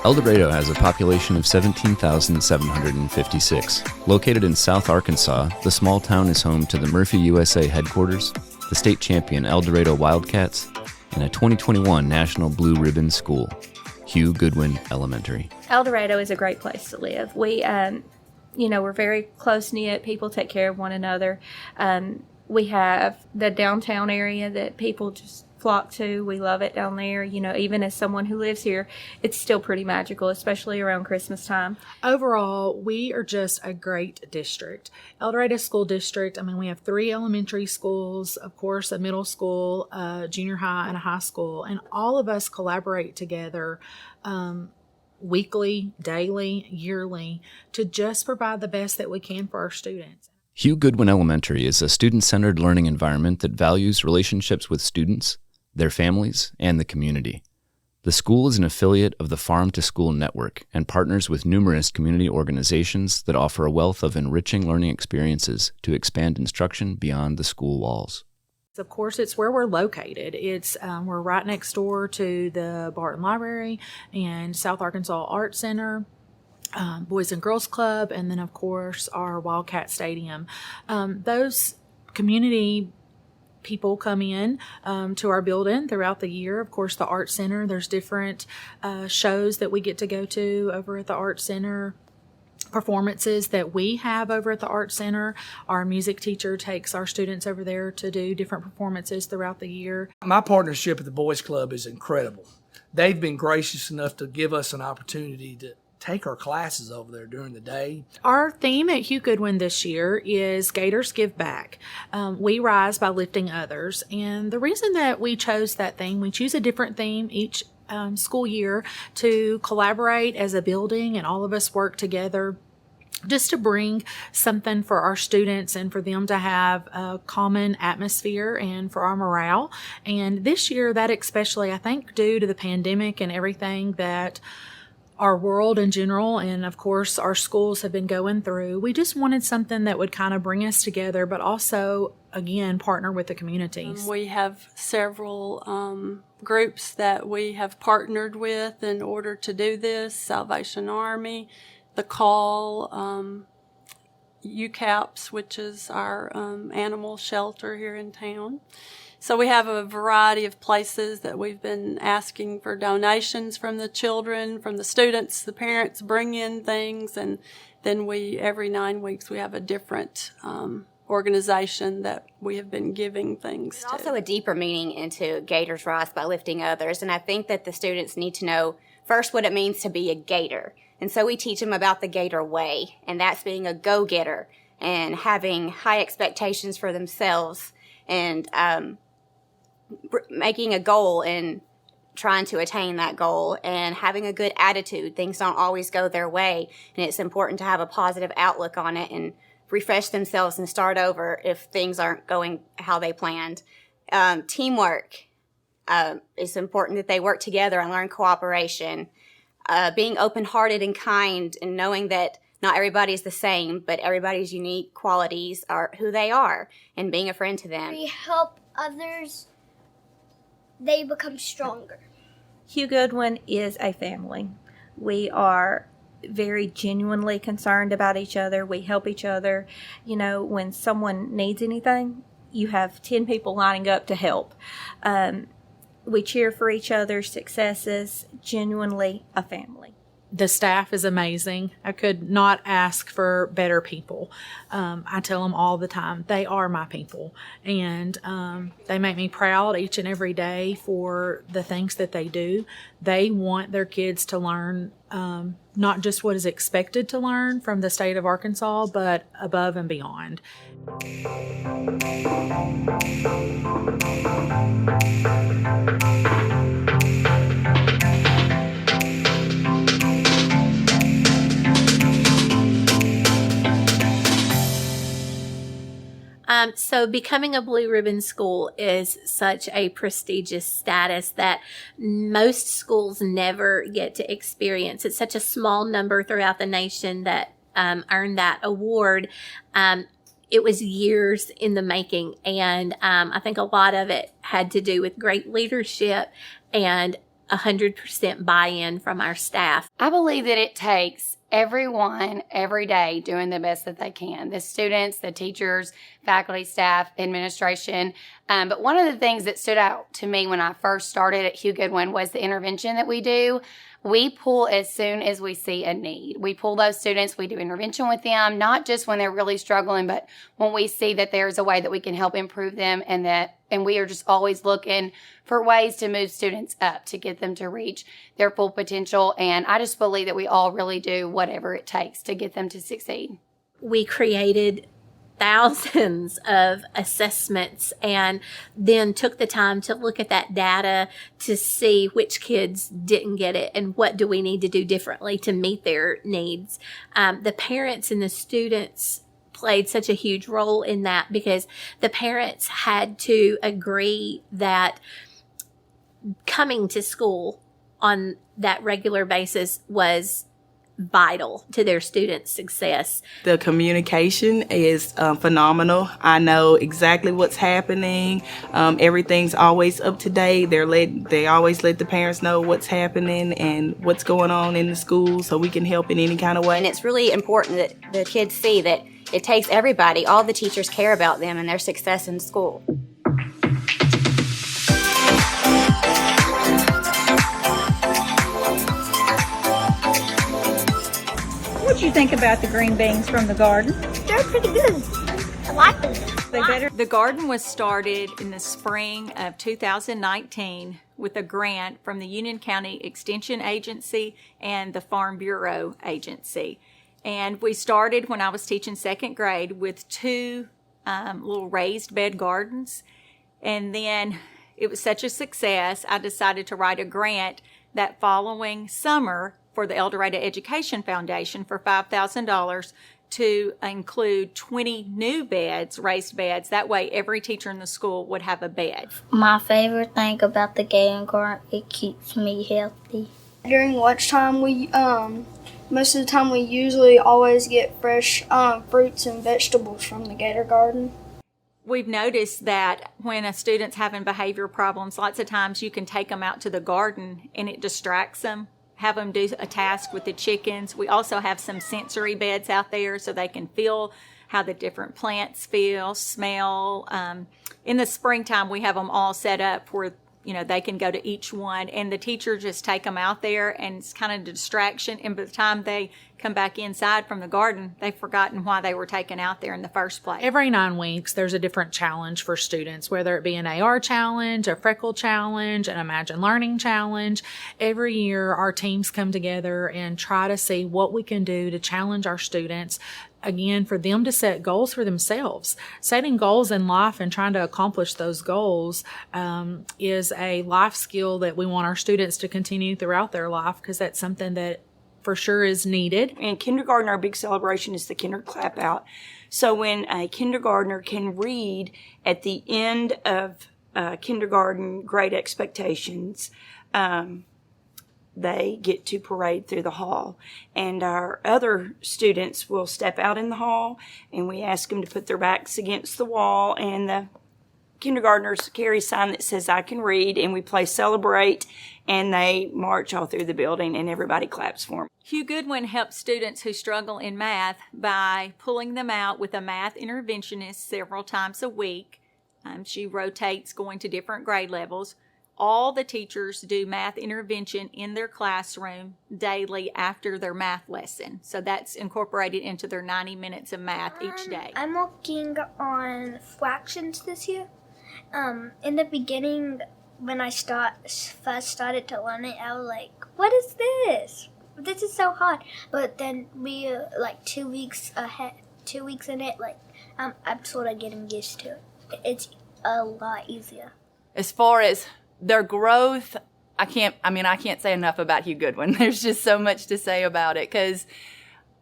El Dorado has a population of 17,756. Located in South Arkansas, the small town is home to the Murphy USA headquarters, the state champion El Dorado Wildcats, and a 2021 National Blue Ribbon School, Hugh Goodwin Elementary. El Dorado is a great place to live. We're very close-knit. People take care of one another. We have the downtown area that people just flock to. We love it down there. Even as someone who lives here, it's still pretty magical, especially around Christmas time. Overall, we are just a great district. El Dorado School District, we have 3 elementary schools, of course, a middle school, a junior high, and a high school, and all of us collaborate together weekly, daily, yearly to just provide the best that we can for our students. Hugh Goodwin Elementary is a student-centered learning environment that values relationships with students, their families, and the community. The school is an affiliate of the Farm to School Network and partners with numerous community organizations that offer a wealth of enriching learning experiences to expand instruction beyond the school walls. Of course, it's where we're located. We're right next door to the Barton Library and South Arkansas Art Center, Boys and Girls Club, and then, of course, our Wildcat Stadium. Those community people come in to our building throughout the year. Of course, the Art Center, there's different shows that we get to go to over at the Art Center, performances that we have over at the Art Center. Our music teacher takes our students over there to do different performances throughout the year. My partnership at the Boys Club is incredible. They've been gracious enough to give us an opportunity to take our classes over there during the day. Our theme at Hugh Goodwin this year is Gators Give Back. We rise by lifting others. And the reason that we chose that theme, we choose a different theme each school year to collaborate as a building, and all of us work together just to bring something for our students and for them to have a common atmosphere and for our morale. And this year, that especially, I think, due to the pandemic and everything that our world in general, and of course our schools have been going through, we just wanted something that would kind of bring us together, but also, again, partner with the communities. We have several groups that we have partnered with in order to do this: Salvation Army, The Call, UCAPS, which is our animal shelter here in town. So we have a variety of places that we've been asking for donations from the children, from the students. The parents bring in things, and then every 9 weeks, we have a different organization that we have been giving things to. There's also a deeper meaning into Gators Rise by Lifting Others, and I think that the students need to know first what it means to be a Gator. And so we teach them about the Gator Way, and that's being a go-getter and having high expectations for themselves, and making a goal and trying to attain that goal, and having a good attitude. Things don't always go their way, and it's important to have a positive outlook on it and refresh themselves and start over if things aren't going how they planned. Teamwork. It's important that they work together and learn cooperation. Being open-hearted and kind, and knowing that not everybody's the same, but everybody's unique qualities are who they are, and being a friend to them. We help others, they become stronger. Hugh Goodwin is a family. We are very genuinely concerned about each other. We help each other. When someone needs anything, you have 10 people lining up to help. We cheer for each other's successes. Genuinely a family. The staff is amazing. I could not ask for better people. I tell them all the time, they are my people. And they make me proud each and every day for the things that they do. They want their kids to learn not just what is expected to learn from the state of Arkansas, but above and beyond. So becoming a Blue Ribbon school is such a prestigious status that most schools never get to experience. It's such a small number throughout the nation that earn that award. It was years in the making, and I think a lot of it had to do with great leadership and 100% buy-in from our staff. I believe that it takes everyone every day doing the best that they can. The students, the teachers, faculty, staff, administration. But one of the things that stood out to me when I first started at Hugh Goodwin was the intervention that we do. We pull as soon as we see a need. We pull those students, we do intervention with them, not just when they're really struggling, but when we see that there's a way that we can help improve them, and we are just always looking for ways to move students up to get them to reach their full potential. And I just believe that we all really do whatever it takes to get them to succeed. We created thousands of assessments and then took the time to look at that data to see which kids didn't get it and what do we need to do differently to meet their needs. The parents and the students played such a huge role in that because the parents had to agree that coming to school on that regular basis was vital to their students' success. The communication is phenomenal. I know exactly what's happening. Everything's always up to date. They always let the parents know what's happening and what's going on in the school so we can help in any kind of way. And it's really important that the kids see that it takes everybody, all the teachers care about them and their success in school. What do you think about the green beans from the garden? They're pretty good. I like them. The garden was started in the spring of 2019 with a grant from the Union County Extension Agency and the Farm Bureau Agency. And we started when I was teaching second grade with two little raised bed gardens. And then it was such a success, I decided to write a grant that following summer for the El Dorado Education Foundation for $5,000 to include 20 new beds, raised beds. That way every teacher in the school would have a bed. My favorite thing about the Gator Garden, it keeps me healthy. During lunchtime, most of the time we usually always get fresh fruits and vegetables from the Gator Garden. We've noticed that when a student's having behavior problems, lots of times you can take them out to the garden and it distracts them. Have them do a task with the chickens. We also have some sensory beds out there so they can feel how the different plants feel, smell. In the springtime, we have them all set up where they can go to each one, and the teacher just take them out there, and it's kind of a distraction. And by the time they come back inside from the garden, they've forgotten why they were taken out there in the first place. Every 9 weeks, there's a different challenge for students, whether it be an AR challenge, a freckle challenge, an Imagine Learning challenge. Every year, our teams come together and try to see what we can do to challenge our students. Again, for them to set goals for themselves. Setting goals in life and trying to accomplish those goals is a life skill that we want our students to continue throughout their life, because that's something that for sure is needed. In kindergarten, our big celebration is the Kinder Clap Out. So when a kindergartner can read at the end of kindergarten grade expectations, they get to parade through the hall. And our other students will step out in the hall, and we ask them to put their backs against the wall, and the kindergartners carry a sign that says, "I can read," and we play Celebrate, and they march all through the building, and everybody claps for them. Hugh Goodwin helps students who struggle in math by pulling them out with a math interventionist several times a week. She rotates going to different grade levels. All the teachers do math intervention in their classroom daily after their math lesson. So that's incorporated into their 90 minutes of math each day. I'm working on fractions this year. In the beginning, when I first started to learn it, I was like, what is this? This is so hard. But then we like 2 weeks in it, I'm sort of getting used to it. It's a lot easier. As far as their growth, I can't say enough about Hugh Goodwin. There's just so much to say about it, because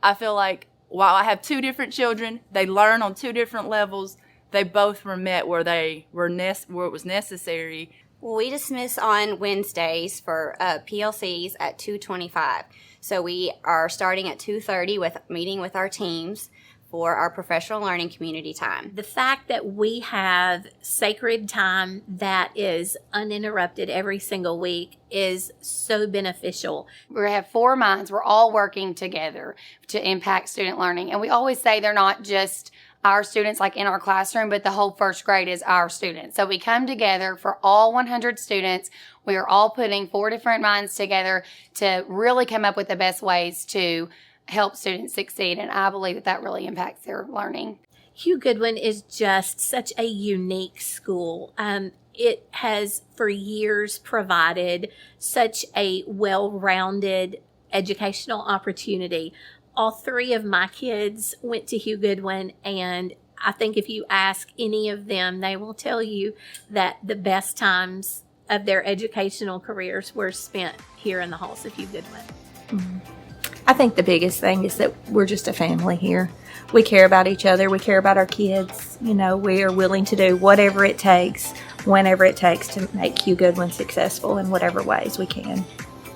I feel like while I have 2 different children, they learn on 2 different levels. they both were met where where it was necessary. We dismiss on Wednesdays for PLCs at 2:25. So we are starting at 2:30 with meeting with our teams for our professional learning community time. The fact that we have sacred time that is uninterrupted every single week is so beneficial. We have 4 minds. We're all working together to impact student learning. And we always say they're not just our students like in our classroom, but the whole first grade is our students. So we come together for all 100 students. We are all putting 4 different minds together to really come up with the best ways to help students succeed, and I believe that really impacts their learning. Hugh Goodwin is just such a unique school. It has for years provided such a well-rounded educational opportunity. All 3 of my kids went to Hugh Goodwin, and I think if you ask any of them, they will tell you that the best times of their educational careers were spent here in the halls of Hugh Goodwin. Mm-hmm. I think the biggest thing is that we're just a family here. We care about each other. We care about our kids. You know, we are willing to do whatever it takes, whenever it takes to make Hugh Goodwin successful in whatever ways we can.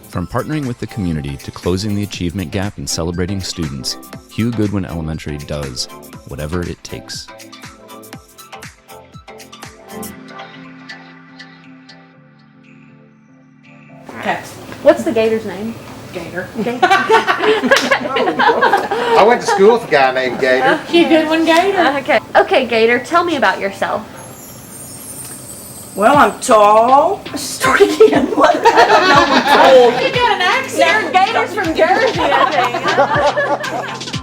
From partnering with the community to closing the achievement gap and celebrating students, Hugh Goodwin Elementary does whatever it takes. Okay. What's the Gator's name? Gator. I went to school with a guy named Gator. Hugh Goodwin Gator. Okay, Gator, tell me about yourself. Well, I'm tall. Start again. What? I don't know. You got an accent. Gators from Jersey, I think.